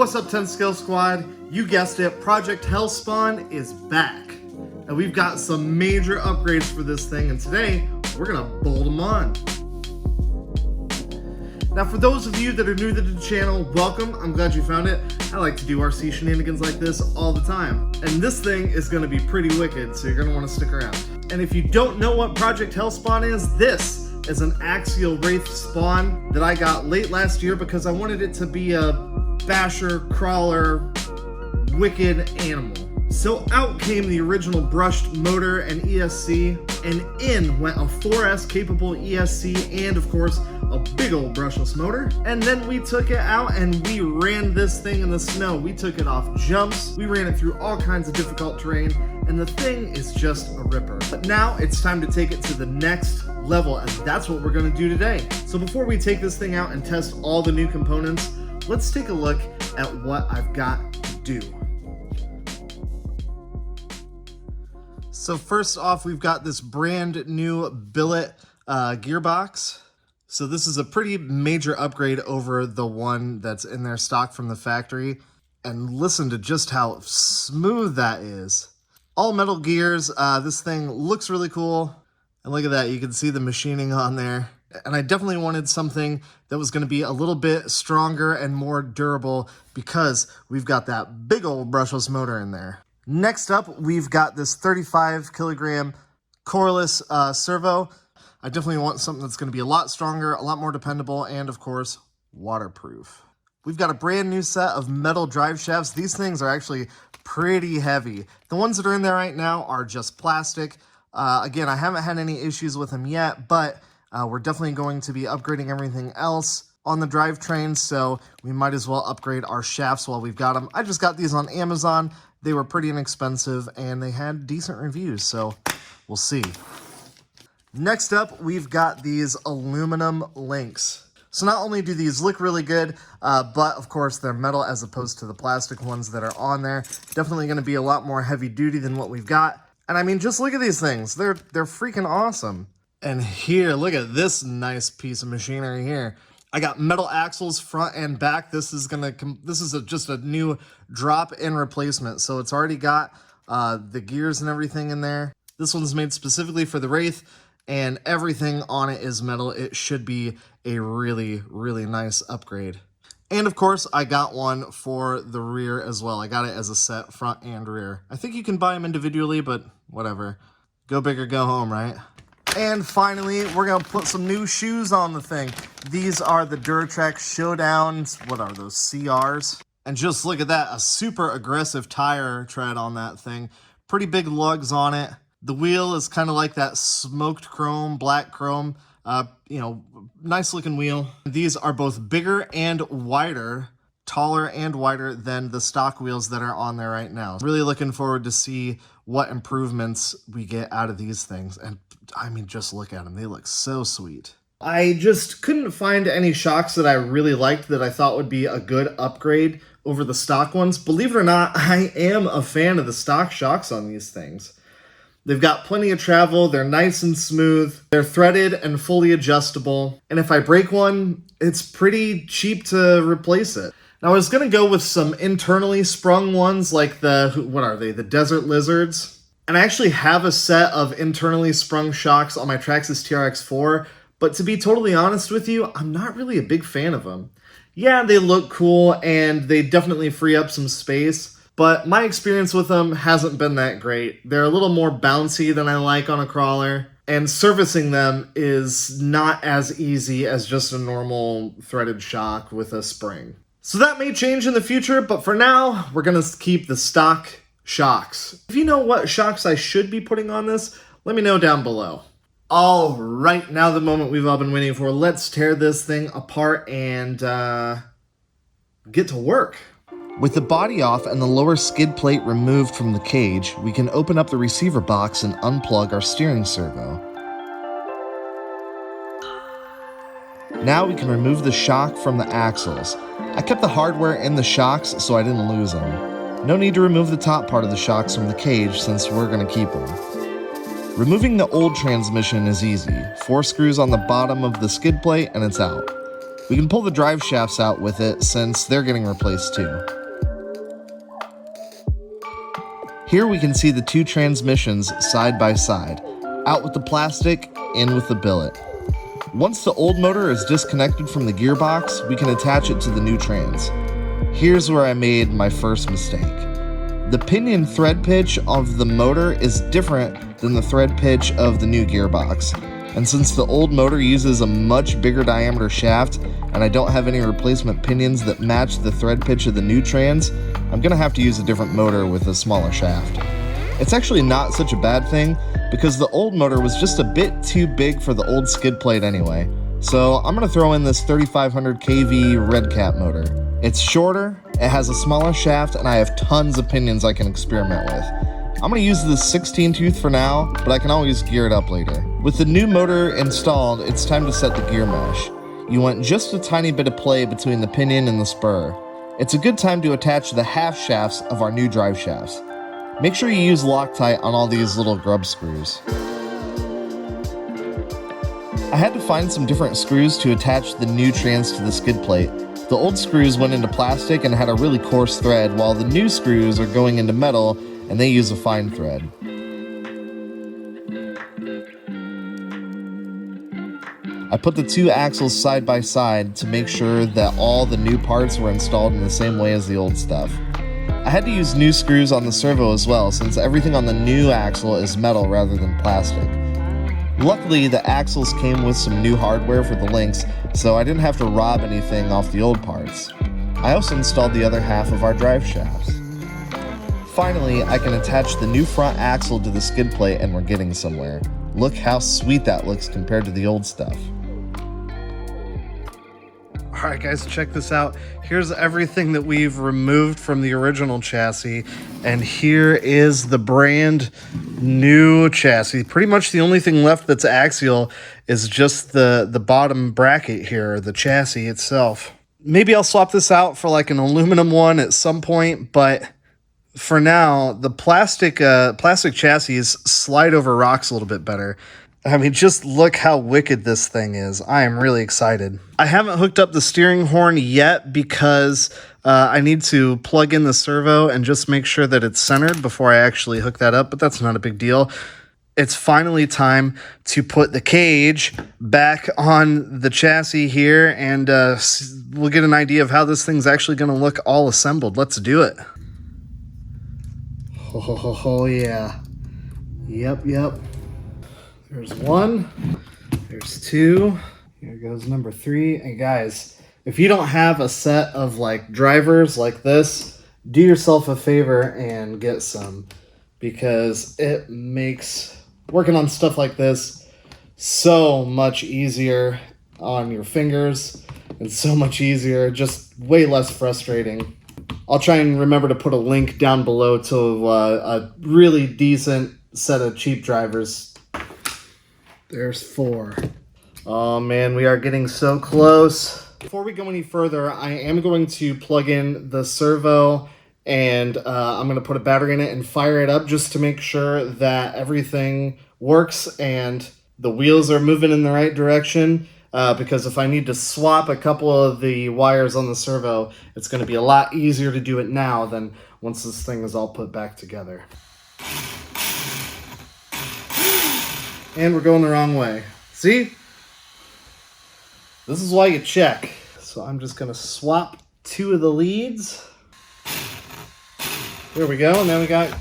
What's up, 10 Skill Squad? You guessed it, Project Hellspawn is back. And we've got some major upgrades for this thing, and today we're gonna bolt them on. Now, for those of you that are new to the channel, welcome. I'm glad you found it. I like to do RC shenanigans like this all the time. And this thing is gonna be pretty wicked, so you're gonna wanna stick around. And if you don't know what Project Hellspawn is, this is an Axial Wraith spawn that I got late last year because I wanted it to be a basher, crawler, wicked animal. So out came the original brushed motor and ESC, and in went a 4S capable ESC and of course a big old brushless motor. And then we took it out and we ran this thing in the snow. We took it off jumps, we ran it through all kinds of difficult terrain, and the thing is just a ripper. But now it's time to take it to the next level, and that's what we're gonna do today. So before we take this thing out and test all the new components, let's take a look at what I've got to do. So first off, we've got this brand new billet gearbox. So this is a pretty major upgrade over the one that's in their stock from the factory. And listen to just how smooth that is. All metal gears. This thing looks really cool. And look at that, you can see the machining on there. And I definitely wanted something that was going to be a little bit stronger and more durable because we've got that big old brushless motor in there. Next up, we've got this 35 kilogram coreless servo. I definitely want something that's going to be a lot stronger, a lot more dependable, and of course, waterproof. We've got a brand new set of metal drive shafts. These things are actually pretty heavy. The ones that are in there right now are just plastic. Again, I haven't had any issues with them yet, but we're definitely going to be upgrading everything else on the drivetrain, so we might as well upgrade our shafts while we've got them. I just got these on Amazon. They were pretty inexpensive, and they had decent reviews, so we'll see. Next up, we've got these aluminum links. So not only do these look really good, but of course they're metal as opposed to the plastic ones that are on there. Definitely going to be a lot more heavy duty than what we've got. And I mean, just look at these things. They're freaking awesome. And here, look at this nice piece of machinery here. I got metal axles front and back. This is just a new drop-in replacement. So it's already got the gears and everything in there. This one's made specifically for the Wraith, and everything on it is metal. It should be a really, really nice upgrade. And of course, I got one for the rear as well. I got it as a set, front and rear. I think you can buy them individually, but whatever. Go big or go home, right? And finally, we're gonna put some new shoes on the thing. These are the Duratrack Showdowns. What are those, CRs? And just look at that, a super aggressive tire tread on that thing. Pretty big lugs on it. The wheel is kind of like that smoked chrome, black chrome, nice looking wheel. These are both bigger and wider, taller and wider than the stock wheels that are on there right now. Really looking forward to see what improvements we get out of these things. And I mean, just look at them. They look so sweet. I just couldn't find any shocks that I really liked that I thought would be a good upgrade over the stock ones. Believe it or not, I am a fan of the stock shocks on these things. They've got plenty of travel, they're nice and smooth, they're threaded and fully adjustable, and if I break one, it's pretty cheap to replace it. Now I was going to go with some internally sprung ones like the Desert Lizards. And I actually have a set of internally sprung shocks on my Traxxas TRX4, but to be totally honest with you, I'm not really a big fan of them. Yeah, they look cool and they definitely free up some space, but my experience with them hasn't been that great. They're a little more bouncy than I like on a crawler, and servicing them is not as easy as just a normal threaded shock with a spring. So that may change in the future, but for now, we're gonna keep the stock shocks. If you know what shocks I should be putting on this, let me know down below. All right, now the moment we've all been waiting for. Let's tear this thing apart and get to work. With the body off and the lower skid plate removed from the cage, we can open up the receiver box and unplug our steering servo. Now we can remove the shock from the axles. I kept the hardware in the shocks so I didn't lose them. No need to remove the top part of the shocks from the cage since we're going to keep them. Removing the old transmission is easy. 4 screws on the bottom of the skid plate and it's out. We can pull the drive shafts out with it since they're getting replaced too. Here we can see the two transmissions side by side, out with the plastic, in with the billet. Once the old motor is disconnected from the gearbox, we can attach it to the new trans. Here's where I made my first mistake. The pinion thread pitch of the motor is different than the thread pitch of the new gearbox. And since the old motor uses a much bigger diameter shaft, and I don't have any replacement pinions that match the thread pitch of the new trans, I'm gonna have to use a different motor with a smaller shaft. It's actually not such a bad thing, because the old motor was just a bit too big for the old skid plate anyway. So I'm gonna throw in this 3500 kV red cap motor. It's shorter, it has a smaller shaft, and I have tons of pinions I can experiment with. I'm gonna use this 16 tooth for now, but I can always gear it up later. With the new motor installed, it's time to set the gear mesh. You want just a tiny bit of play between the pinion and the spur. It's a good time to attach the half shafts of our new drive shafts. Make sure you use Loctite on all these little grub screws. I had to find some different screws to attach the new trans to the skid plate. The old screws went into plastic and had a really coarse thread, while the new screws are going into metal and they use a fine thread. I put the two axles side by side to make sure that all the new parts were installed in the same way as the old stuff. I had to use new screws on the servo as well, since everything on the new axle is metal rather than plastic. Luckily, the axles came with some new hardware for the links, so I didn't have to rob anything off the old parts. I also installed the other half of our drive shafts. Finally, I can attach the new front axle to the skid plate and we're getting somewhere. Look how sweet that looks compared to the old stuff. Alright guys, check this out. Here's everything that we've removed from the original chassis, and here is the brand new chassis. Pretty much the only thing left that's axial is just the bottom bracket here, the chassis itself. Maybe I'll swap this out for like an aluminum one at some point, but for now, the plastic chassis slide over rocks a little bit better. I mean, just look how wicked this thing is. I am really excited. I haven't hooked up the steering horn yet because I need to plug in the servo and just make sure that it's centered before I actually hook that up, but that's not a big deal. It's finally time to put the cage back on the chassis here, and we'll get an idea of how this thing's actually going to look all assembled. Let's do it. Oh yeah. Yep. There's one, there's two, here goes number three. And guys, if you don't have a set of like drivers like this, do yourself a favor and get some, because it makes working on stuff like this so much easier on your fingers and so much easier, just way less frustrating. I'll try and remember to put a link down below to a really decent set of cheap drivers. There's four. Oh man, we are getting so close. Before we go any further, I am going to plug in the servo, and I'm going to put a battery in it and fire it up just to make sure that everything works and the wheels are moving in the right direction. Because if I need to swap a couple of the wires on the servo, it's going to be a lot easier to do it now than once this thing is all put back together. And we're going the wrong way. See? This is why you check. So I'm just going to swap two of the leads. There we go. And then we got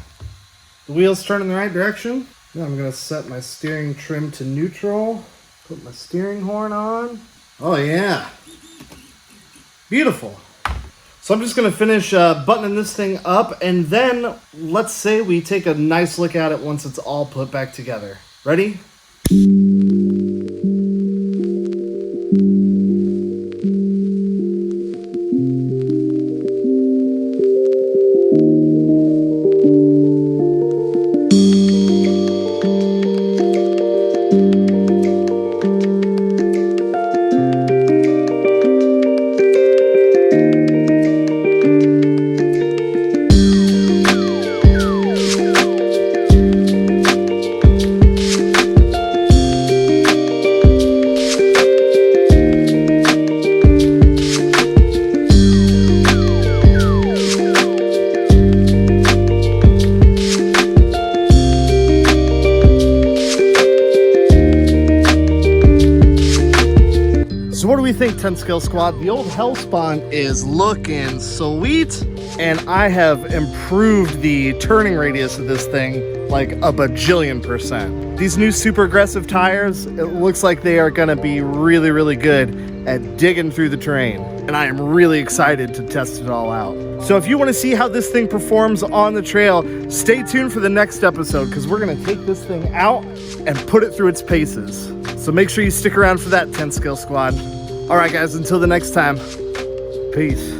the wheels turning in the right direction. Now I'm going to set my steering trim to neutral. Put my steering horn on. Oh yeah. Beautiful. So I'm just going to finish buttoning this thing up, and then let's say we take a nice look at it once it's all put back together. Ready? what do we think, 10 Skill Squad? The old Hellspawn is looking sweet, and I have improved the turning radius of this thing like a bajillion%. These new super aggressive tires, it looks like they are gonna be really, really good at digging through the terrain. And I am really excited to test it all out. So if you wanna see how this thing performs on the trail, stay tuned for the next episode, because we're gonna take this thing out and put it through its paces. So make sure you stick around for that, 10 Skill Squad. All right, guys, until the next time, peace.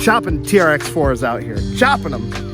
Chopping TRX4s out here, chopping them.